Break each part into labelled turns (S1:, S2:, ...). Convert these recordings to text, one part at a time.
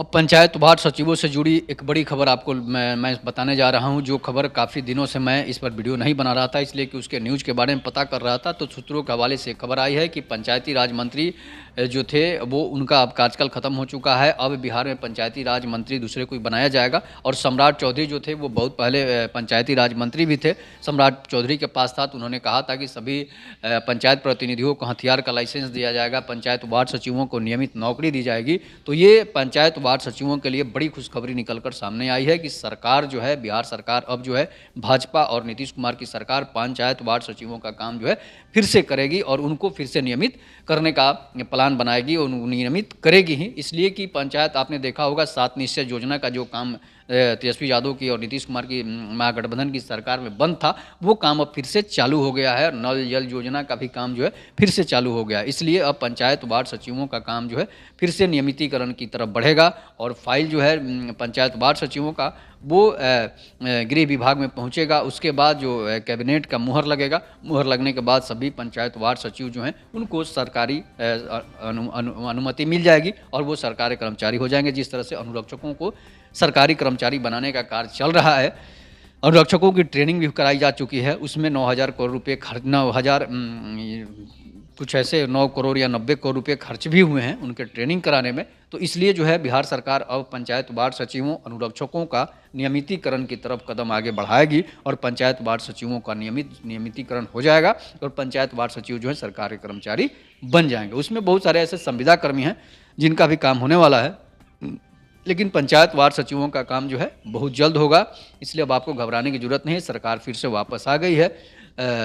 S1: अब पंचायत वार्ड सचिवों से जुड़ी एक बड़ी खबर आपको मैं बताने जा रहा हूं, जो खबर काफ़ी दिनों से मैं इस पर वीडियो नहीं बना रहा था, इसलिए कि उसके न्यूज़ के बारे में पता कर रहा था। तो सूत्रों के हवाले से खबर आई है कि पंचायती राज मंत्री जो थे वो उनका अब कार्यकाल ख़त्म हो चुका है। अब बिहार में पंचायती राज मंत्री दूसरे कोई बनाया जाएगा। और सम्राट चौधरी जो थे वो बहुत पहले पंचायती राज मंत्री भी थे। सम्राट चौधरी के पास था, तो उन्होंने कहा था कि सभी पंचायत प्रतिनिधियों को हथियार का लाइसेंस दिया जाएगा, पंचायत वार्ड सचिवों को नियमित नौकरी दी जाएगी। तो ये पंचायत वार्ड सचिवों के लिए बड़ी खुशखबरी निकलकर सामने आई है कि सरकार जो है, बिहार सरकार अब जो है भाजपा और नीतीश कुमार की सरकार पंचायत वार्ड सचिवों का काम जो है फिर से करेगी और उनको फिर से नियमित करने का प्लान बनाएगी और नियमित करेगी ही। इसलिए कि पंचायत, आपने देखा होगा, 7 निश्चय योजना का जो काम तेजस्वी यादव की और नीतीश कुमार की महागठबंधन की सरकार में बंद था, वो काम अब फिर से चालू हो गया है। नल जल योजना का भी काम जो है फिर से चालू हो गया। इसलिए अब पंचायत वार्ड सचिवों का काम जो है फिर से नियमितीकरण की तरफ बढ़ेगा और फाइल जो है पंचायत वार्ड सचिवों का वो गृह विभाग में पहुंचेगा। उसके बाद जो कैबिनेट का मुहर लगेगा, मुहर लगने के बाद सभी पंचायत वार्ड सचिव जो हैं उनको सरकारी अनुमति मिल जाएगी और वो सरकारी कर्मचारी हो जाएंगे। जिस तरह से अनुरक्षकों को सरकारी कर्मचारी बनाने का कार्य चल रहा है, अनुरक्षकों की ट्रेनिंग भी कराई जा चुकी है, उसमें 9,000 करोड़ रुपये खर्च, 9,000 कुछ ऐसे 9 करोड़ या 90 करोड़ रुपये खर्च भी हुए हैं उनके ट्रेनिंग कराने में। तो इसलिए जो है बिहार सरकार अब पंचायत वार्ड सचिवों, अनुरक्षकों का नियमितीकरण की तरफ कदम आगे बढ़ाएगी और पंचायत वार्ड सचिवों का नियमितीकरण हो जाएगा और पंचायत वार्ड सचिव जो है सरकारी कर्मचारी बन जाएंगे। उसमें बहुत सारे ऐसे संविदा कर्मी हैं जिनका भी काम होने वाला है, लेकिन पंचायत वार्ड सचिवों का काम जो है बहुत जल्द होगा। इसलिए अब आपको घबराने की जरूरत नहीं है, सरकार फिर से वापस आ गई है।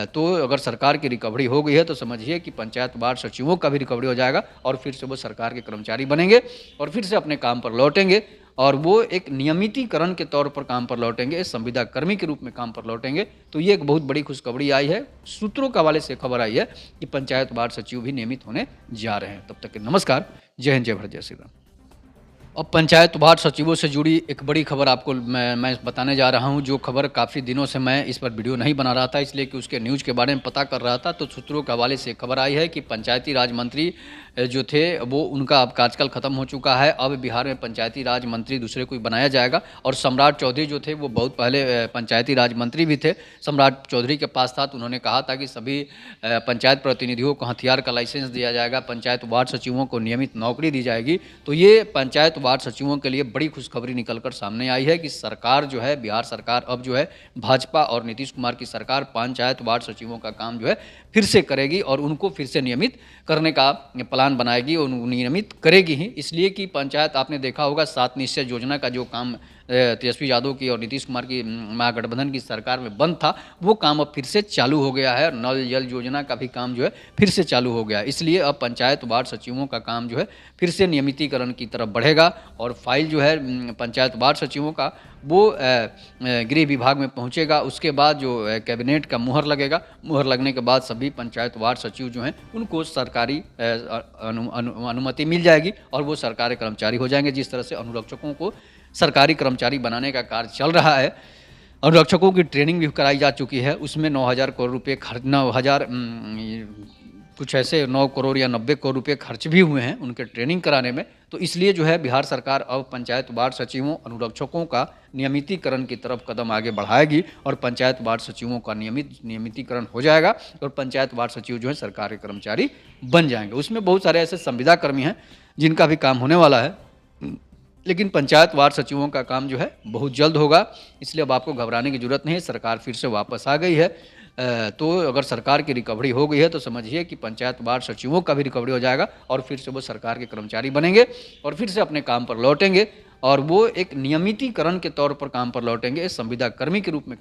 S1: तो अगर सरकार की रिकवरी हो गई है तो समझिए कि पंचायत वार्ड सचिवों का भी रिकवरी हो जाएगा और फिर से वो सरकार के कर्मचारी बनेंगे और फिर से अपने काम पर लौटेंगे और वो एक नियमितीकरण के तौर पर काम पर लौटेंगे, संविदा कर्मी के रूप में काम पर लौटेंगे। तो ये एक बहुत बड़ी खुशखबरी आई है, सूत्रों के हवाले से खबर आई है कि पंचायत वार्ड सचिव भी नियमित होने जा रहे हैं। तब तक के नमस्कार, जय हिंद, जय भारत, जय श्री राम। अब पंचायत वार्ड सचिवों से जुड़ी एक बड़ी खबर आपको मैं बताने जा रहा हूं, जो खबर काफ़ी दिनों से मैं इस पर वीडियो नहीं बना रहा था, इसलिए कि उसके न्यूज़ के बारे में पता कर रहा था। तो सूत्रों के हवाले से खबर आई है कि पंचायती राज मंत्री जो थे वो उनका अब कार्यकाल ख़त्म हो चुका है। अब बिहार में पंचायती राज मंत्री दूसरे कोई बनाया जाएगा और सम्राट चौधरी जो थे वो बहुत पहले पंचायती राज मंत्री भी थे। सम्राट चौधरी के पास था, तो उन्होंने कहा था कि सभी पंचायत प्रतिनिधियों को हथियार का लाइसेंस दिया जाएगा, पंचायत वार्ड सचिवों को नियमित नौकरी दी जाएगी। तो ये पंचायत वार्ड सचिवों के लिए बड़ी खुशखबरी निकलकर सामने आई है कि सरकार जो है, बिहार सरकार अब जो है भाजपा और नीतीश कुमार की सरकार पंचायत वार्ड सचिवों का काम जो है फिर से करेगी और उनको फिर से नियमित करने का प्लान बनाएगी और नियमित करेगी ही। इसलिए कि पंचायत, आपने देखा होगा, 7 निश्चय योजना का जो काम तेजस्वी यादव की और नीतीश कुमार की महागठबंधन की सरकार में बंद था, वो काम अब फिर से चालू हो गया है। नल जल योजना का भी काम जो है फिर से चालू हो गया। इसलिए अब पंचायत वार्ड सचिवों का काम जो है फिर से नियमितीकरण की तरफ बढ़ेगा और फाइल जो है पंचायत वार्ड सचिवों का वो गृह विभाग में पहुंचेगा। उसके बाद जो कैबिनेट का मुहर लगेगा, मुहर लगने के बाद सभी पंचायत वार्ड सचिव जो हैं उनको सरकारी अनुमति मिल जाएगी और वो सरकारी कर्मचारी हो जाएंगे। जिस तरह से अनुरक्षकों को सरकारी कर्मचारी बनाने का कार्य चल रहा है, अनुरक्षकों की ट्रेनिंग भी कराई जा चुकी है, उसमें 9,000 करोड़ रुपये खर्च, 9,000 कुछ ऐसे 9 करोड़ या 90 करोड़ रुपये खर्च भी हुए हैं उनके ट्रेनिंग कराने में। तो इसलिए जो है बिहार सरकार अब पंचायत वार्ड सचिवों, अनुरक्षकों का नियमितीकरण की तरफ कदम आगे बढ़ाएगी और पंचायत वार्ड सचिवों का नियमितीकरण हो जाएगा और पंचायत वार्ड सचिव जो है सरकारी कर्मचारी बन जाएंगे। उसमें बहुत सारे ऐसे संविदा कर्मी हैं जिनका भी काम होने वाला है, लेकिन पंचायत वार्ड सचिवों का काम जो है बहुत जल्द होगा। इसलिए अब आपको घबराने की जरूरत नहीं है, सरकार फिर से वापस आ गई है। तो अगर सरकार की रिकवरी हो गई है तो समझिए कि पंचायत वार्ड सचिवों का भी रिकवरी हो जाएगा और फिर से वो सरकार के कर्मचारी बनेंगे और फिर से अपने काम पर लौटेंगे और वो एक नियमितीकरण के तौर पर काम पर लौटेंगे, संविदा कर्मी के रूप में।